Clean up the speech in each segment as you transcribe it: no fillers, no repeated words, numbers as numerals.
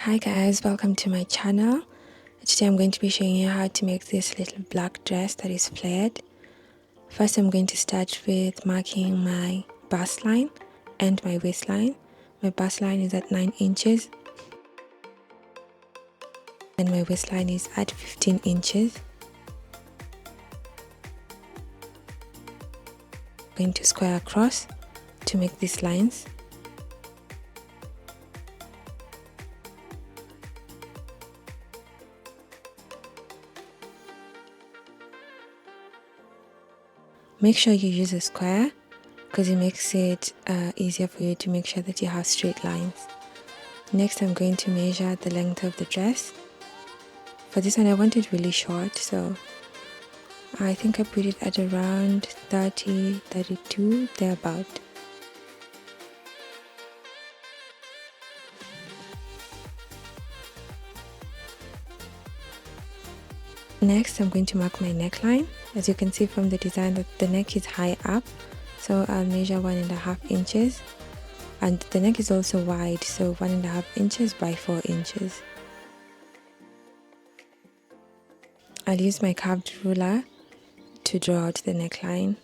Hi guys, welcome to my channel. Today I'm going to be showing you how to make this little black dress that is flared. First I'm going to start with marking my bust line and my waistline. My bust line is at 9 inches and my waistline is at 15 inches. I'm going to square across to make these lines. Make sure you use a square because it makes it easier for you to make sure that you have straight lines. Next I'm going to measure the length of the dress. For this one I want it really short, so I think I put it at around 30, 32, thereabout. Next I'm going to mark my neckline. As you can see from the design that the neck is high up, so I'll measure 1.5 inches, and the neck is also wide, so 1.5 inches by 4 inches. I'll use my curved ruler to draw out the neckline.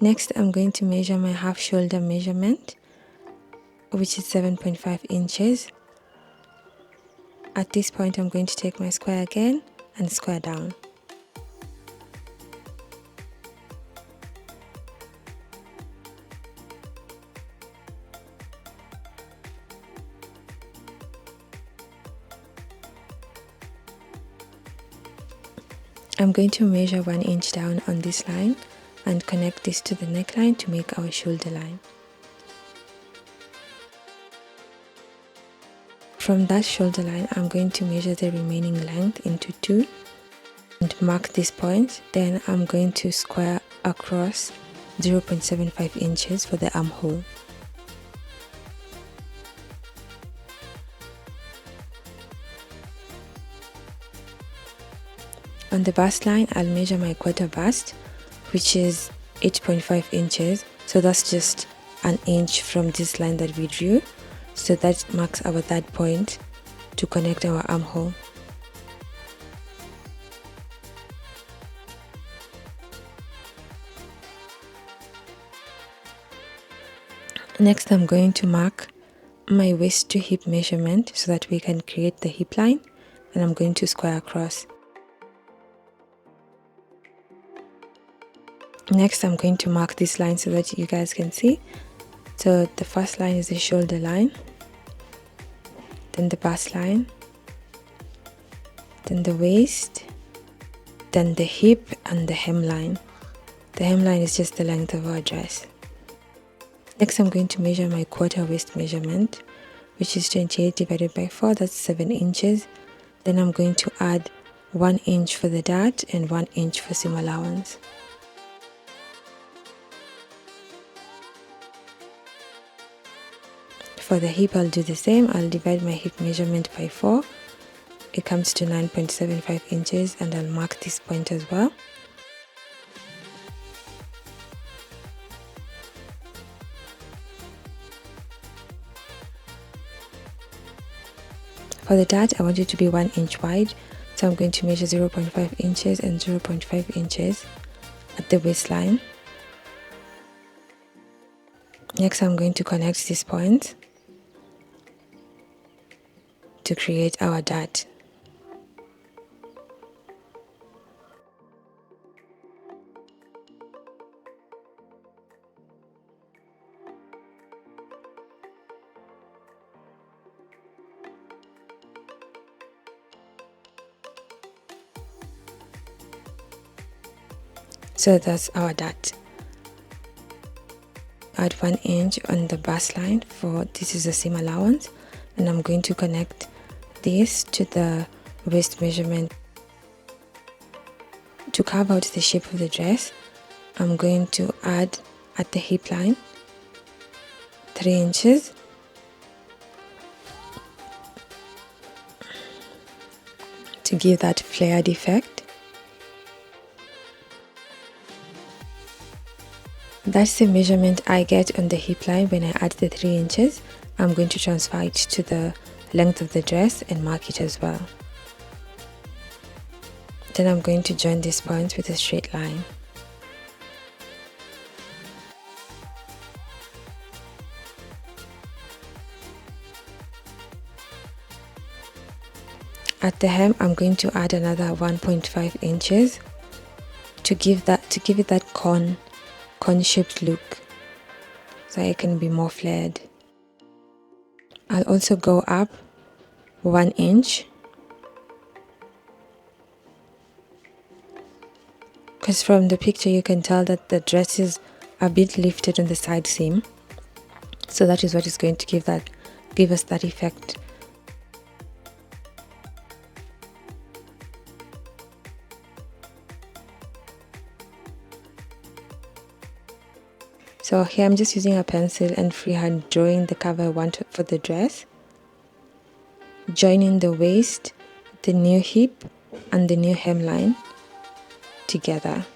Next I'm going to measure my half shoulder measurement, which is 7.5 inches. At this point I'm going to take my square again and square down. I'm going to measure 1 inch down on this line and connect this to the neckline to make our shoulder line. From that shoulder line, I'm going to measure the remaining length into 2 and mark this point. Then I'm going to square across 0.75 inches for the armhole. On the bust line, I'll measure my quarter bust, which is 8.5 inches. So that's just an inch from this line that we drew. So that marks our third point to connect our armhole. Next I'm going to mark my waist to hip measurement so that we can create the hip line, and I'm going to square across. Next I'm going to mark this line so that you guys can see. So the first line is the shoulder line, then the bust line, then the waist, then the hip and the hemline. The hemline is just the length of our dress. Next I'm going to measure my quarter waist measurement, which is 28 divided by 4, that's 7 inches. Then I'm going to add 1 inch for the dart and 1 inch for seam allowance. For the hip I'll do the same. I'll divide my hip measurement by 4. It comes to 9.75 inches, and I'll mark this point as well. For the dart I want it to be 1 inch wide, so I'm going to measure 0.5 inches and 0.5 inches at the waistline. Next I'm going to connect this point to create our dart. So that's our dart. Add 1 inch on the bust line for this is the seam allowance, and I'm going to connect this to the waist measurement. To carve out the shape of the dress, I'm going to add at the hip line 3 inches, to give that flared effect. That's the measurement I get on the hip line when I add the 3 inches. I'm going to transfer it to the length of the dress and mark it as well. Then I'm going to join these points with a straight line. At the hem, I'm going to add another 1.5 inches to give it that cone shaped look, so it can be more flared. I'll also go up 1 inch, because from the picture you can tell that the dress is a bit lifted on the side seam, so that is what is going to give us that effect. So here I'm just using a pencil and freehand drawing the curve I want for the dress, joining the waist, the new hip and the new hemline together.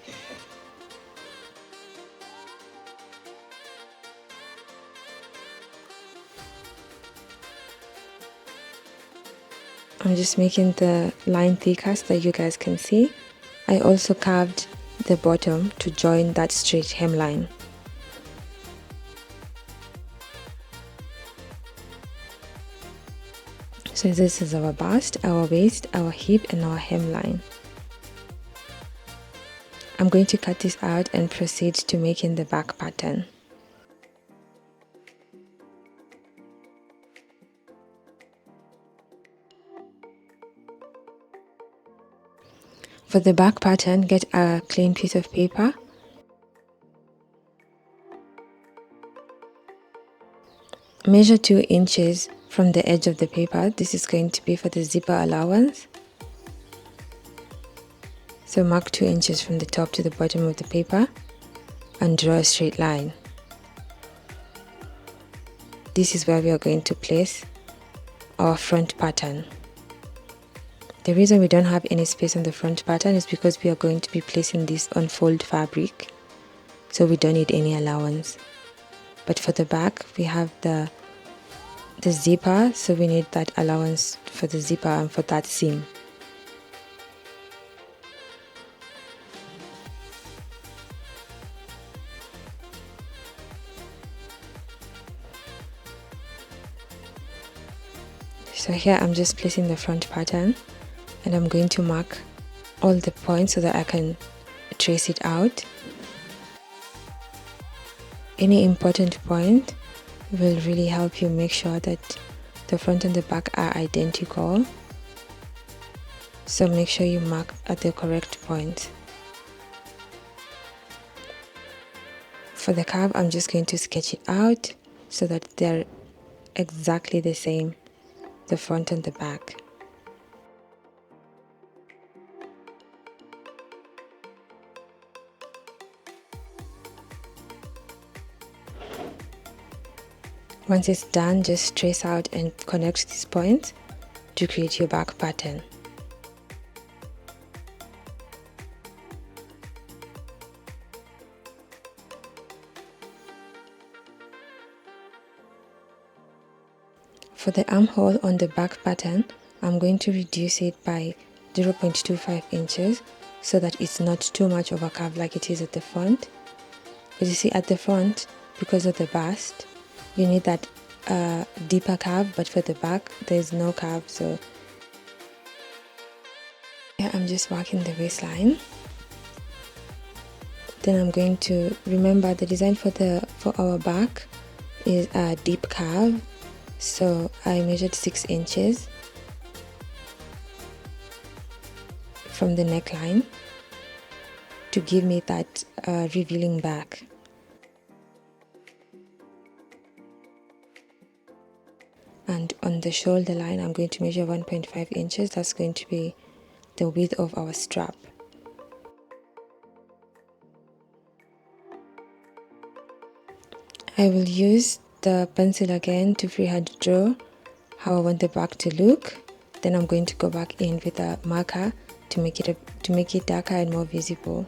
I'm just making the line thicker so that you guys can see. I also carved the bottom to join that straight hemline. So this is our bust, our waist, our hip and our hemline. I'm going to cut this out and proceed to making the back pattern. For the back pattern, get a clean piece of paper. Measure 2 inches from the edge of the paper. This is going to be for the zipper allowance. So mark 2 inches from the top to the bottom of the paper and draw a straight line. This is where we are going to place our front pattern. The reason we don't have any space on the front pattern is because we are going to be placing this on fold fabric, so we don't need any allowance. But for the back we have the zipper, so we need that allowance for the zipper and for that seam. So here I'm just placing the front pattern and I'm going to mark all the points so that I can trace it out. Any important point will really help you make sure that the front and the back are identical. So make sure you mark at the correct point. For the curve, I'm just going to sketch it out so that they're exactly the same, the front and the back. Once it's done, just trace out and connect these points to create your back pattern. For the armhole on the back pattern, I'm going to reduce it by 0.25 inches so that it's not too much of a curve like it is at the front. Because you see at the front, because of the bust, you need that deeper curve, but for the back there's no curve. So yeah, I'm just marking the waistline. Then I'm going to remember the design for our back is a deep curve, so I measured 6 inches from the neckline to give me that revealing back. And on the shoulder line, I'm going to measure 1.5 inches. That's going to be the width of our strap. I will use the pencil again to freehand draw how I want the back to look. Then I'm going to go back in with a marker to make it darker and more visible.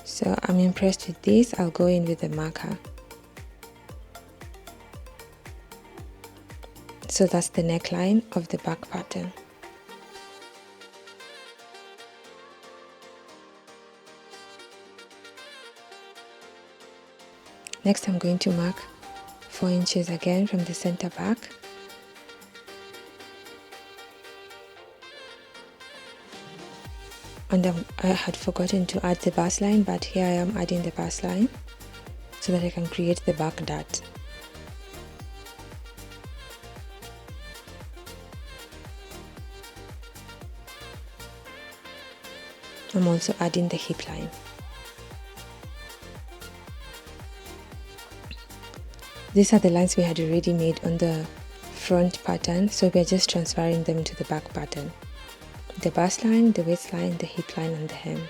So So I'm impressed with this. I'll go in with the marker. So that's the neckline of the back pattern. Next, I'm going to mark 4 inches again from the center back. And I had forgotten to add the bust line, but here I am adding the bust line so that I can create the back dart. I'm also adding the hip line. These are the lines we had already made on the front pattern, so we are just transferring them to the back pattern. The bust line, the waistline, the hip line, and the hem.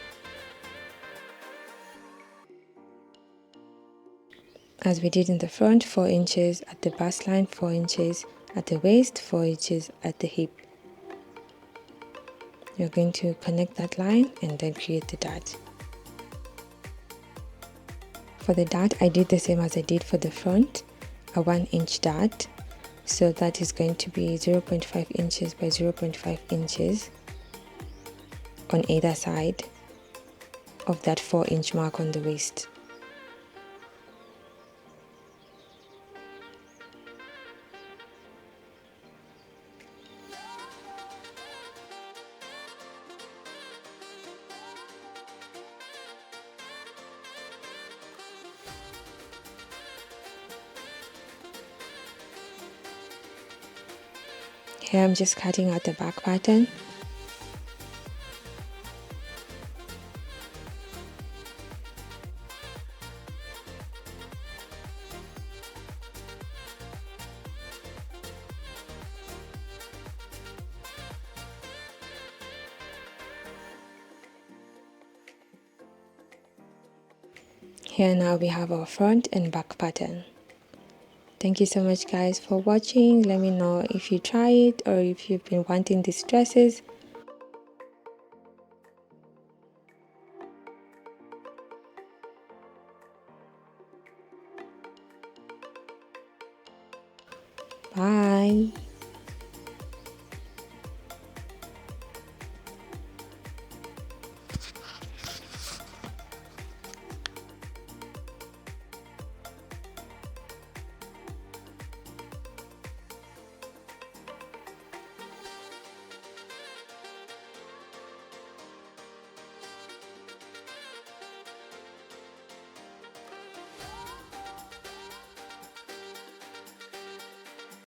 As we did in the front, 4 inches at the bust line, 4 inches at the waist, 4 inches at the hip. You're going to connect that line and then create the dart. For the dart, I did the same as I did for the front, a 1-inch dart. So that is going to be 0.5 inches by 0.5 inches on either side of that 4-inch mark on the waist. Here I'm just cutting out the back pattern. Here now we have our front and back pattern. Thank you so much guys for watching. Let me know if you try it or if you've been wanting these dresses. Bye.